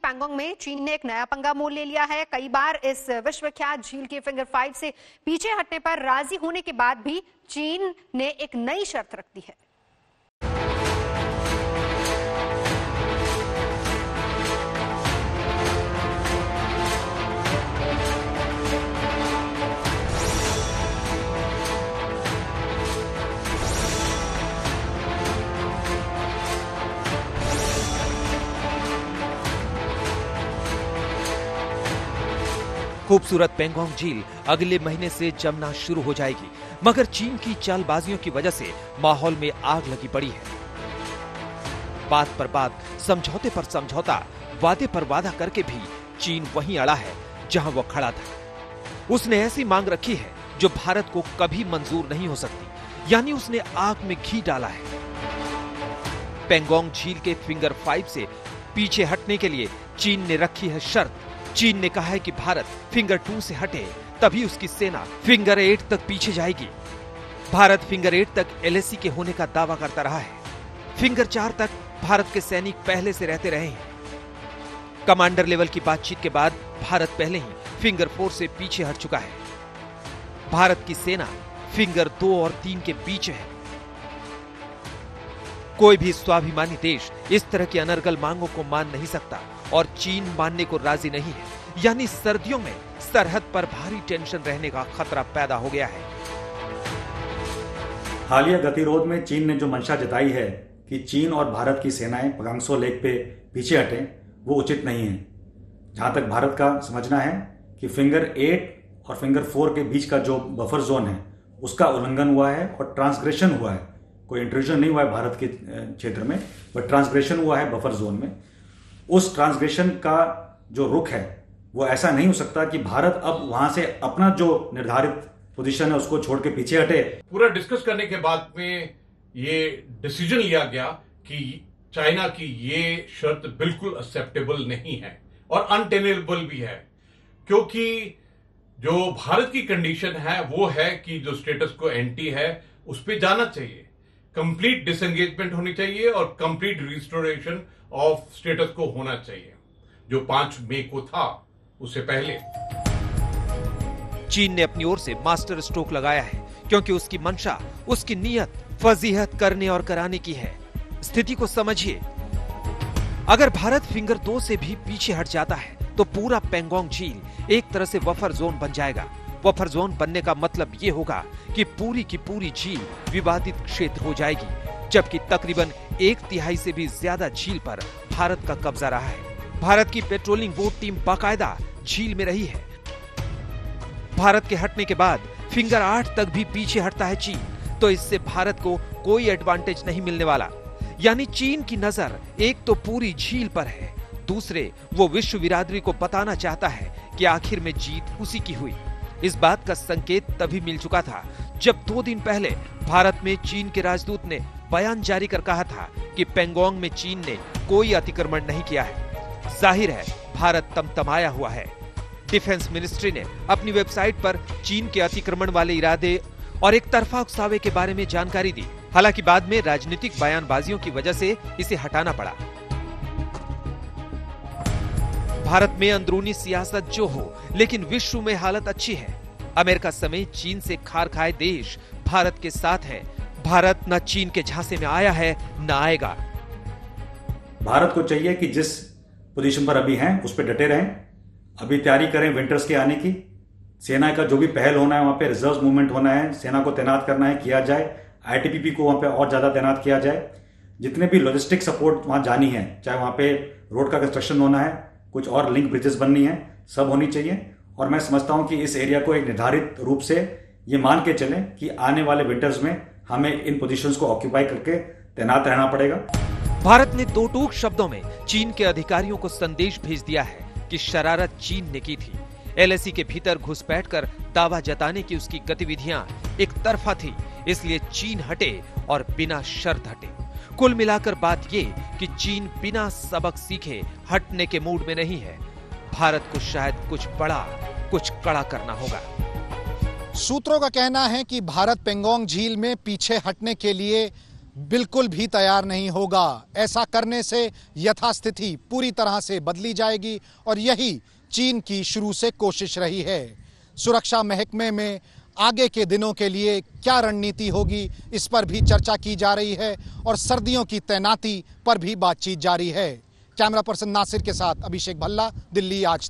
पैंगोंग में चीन ने एक नया पंगा मोल ले लिया है। कई बार इस विश्वविख्यात झील के फिंगर 5 से पीछे हटने पर राजी होने के बाद भी चीन ने एक नई शर्त रख दी है। खूबसूरत पेंगोंग झील अगले महीने से जमना शुरू हो जाएगी, मगर चीन की चालबाजियों की वजह से माहौल में आग लगी पड़ी है। बात पर बात, समझौते पर समझौता, वादे पर वादा करके भी चीन वहीं अड़ा है जहां वो खड़ा था। उसने ऐसी मांग रखी है जो भारत को कभी मंजूर नहीं हो सकती, यानी उसने आग में घी डाला है। पेंगोंग झील के फिंगर 5 से पीछे हटने के लिए चीन ने रखी है शर्त। चीन ने कहा है कि भारत फिंगर 2 से हटे तभी उसकी सेना फिंगर 8 तक पीछे जाएगी। भारत फिंगर 8 तक एलएसी के होने का दावा करता रहा है। फिंगर 4 तक भारत के सैनिक पहले से रहते रहे हैं। कमांडर लेवल की बातचीत के बाद भारत पहले ही फिंगर 4 से पीछे हट चुका है। भारत की सेना फिंगर 2 और 3 के बीच है। कोई भी स्वाभिमानी देश इस तरह की अनर्गल मांगों को मान नहीं सकता और चीन मानने को राजी नहीं है, यानी सर्दियों में सरहद पर भारी टेंशन रहने का खतरा पैदा हो गया है। हालिया गतिरोध में चीन ने जो मंशा जताई है कि चीन और भारत की सेनाएं पगांगसो लेक पे पीछे हटें, वो उचित नहीं है। जहां तक भारत का समझना है कि फिंगर 8 और फिंगर 4 के बीच का जो बफर जोन है उसका उल्लंघन हुआ है और ट्रांसग्रेशन हुआ है। कोई इंट्रूजन नहीं हुआ है भारत के क्षेत्र में, बट ट्रांसग्रेशन हुआ है बफर जोन में। उस ट्रांसग्रेशन का जो रुख है वो ऐसा नहीं हो सकता कि भारत अब वहां से अपना जो निर्धारित पोजीशन है उसको छोड़ के पीछे हटे। पूरा डिस्कस करने के बाद में ये डिसीजन लिया गया कि चाइना की ये शर्त बिल्कुल एक्सेप्टेबल नहीं है और अनटेनेबल भी है, क्योंकि जो भारत की कंडीशन है वो है कि जो स्टेटस को एंटी है उस पर जाना चाहिए, कंप्लीट डिसएंगेजमेंट होनी चाहिए और कंप्लीट रिस्टोरेशन ऑफ स्टेटस को होना चाहिए, जो 5 मई को था उससे पहले। चीन ने अपनी ओर से मास्टर स्ट्रोक लगाया है, क्योंकि उसकी मंशा, उसकी नीयत फजीहत करने और कराने की है। स्थिति को समझिए, अगर भारत फिंगर 2 से भी पीछे हट जाता है तो पूरा पेंगोंग झील एक तरह से बफर जोन बन जाएगा। बफर जोन बनने का मतलब ये होगा कि पूरी की पूरी झील विवादित क्षेत्र हो जाएगी, जबकि तकरीबन 1/3 से भी ज्यादा झील पर भारत का कब्जा रहा है। भारत की पेट्रोलिंग बोट टीम बाकायदा झील में रही है। भारत के हटने के बाद फिंगर 8 तक भी पीछे हटता है चीन, तो इससे भारत को कोई एडवांटेज नहीं मिलने वाला। यानी चीन की नजर एक तो पूरी झील पर है, दूसरे वो विश्व बिरादरी को बताना चाहता है कि आखिर में जीत उसी की हुई। इस बात का संकेत तभी मिल चुका था जब 2 दिन पहले भारत में चीन के राजदूत ने बयान जारी कर कहा था कि पेंगोंग में चीन ने कोई अतिक्रमण नहीं किया है। जाहिर है भारत तमतमाया हुआ है। डिफेंस मिनिस्ट्री ने अपनी वेबसाइट पर चीन के अतिक्रमण वाले इरादे और एक तरफा उकसावे के बारे में जानकारी दी। हालांकि बाद में राजनीतिक बयानबाजियों की वजह से इसे हटाना पड़ा। भारत में अंदरूनी सियासत जो हो, लेकिन विश्व में हालत अच्छी है। अमेरिका समेत चीन से खार खाए देश भारत के साथ है। भारत न चीन के झांसे में आया है न आएगा। भारत को चाहिए कि जिस पोजीशन पर अभी हैं उस पर डटे रहें। अभी तैयारी करें विंटर्स के आने की। सेना का जो भी पहल होना है वहां पे रिजर्व मूवमेंट होना है, सेना को तैनात करना है, किया जाए। आईटीबीपी को वहां पे और ज्यादा तैनात किया जाए। जितने भी लॉजिस्टिक सपोर्ट वहां जानी है, चाहे वहां पे रोड का कंस्ट्रक्शन होना है, कुछ और लिंक ब्रिजेस बननी है, सब होनी चाहिए। और मैं समझता हूं कि इस एरिया को एक निर्धारित रूप से ये मान के चलें कि आने वाले विंटर्स में हमें इन पोजीशंस को ऑक्यूपाई करके तैनात रहना पड़ेगा। भारत ने 2 टूक शब्दों में चीन के अधिकारियों को संदेश भेज दिया है कि शरारत चीन ने की थी। एलएसी के भीतर घुसपैठ कर दावा जताने की उसकी गतिविधियां एक तरफा थी, इसलिए चीन हटे और बिना शर्त हटे। कुल मिलाकर बात ये कि चीन बिना सबक सीखे हटने के मूड में नहीं है। भारत को शायद कुछ बड़ा, कुछ कड़ा करना होगा। सूत्रों का कहना है कि भारत पेंगोंग झील में पीछे हटने के लिए बिल्कुल भी तैयार नहीं होगा। ऐसा करने से यथास्थिति पूरी तरह से बदली जाएगी और यही चीन की शुरू से कोशिश रही है। सुरक्षा महकमे में आगे के दिनों के लिए क्या रणनीति होगी, इस पर भी चर्चा की जा रही है और सर्दियों की तैनाती पर भी बातचीत जारी है। कैमरा पर्सन नासिर के साथ अभिषेक भल्ला, दिल्ली आज।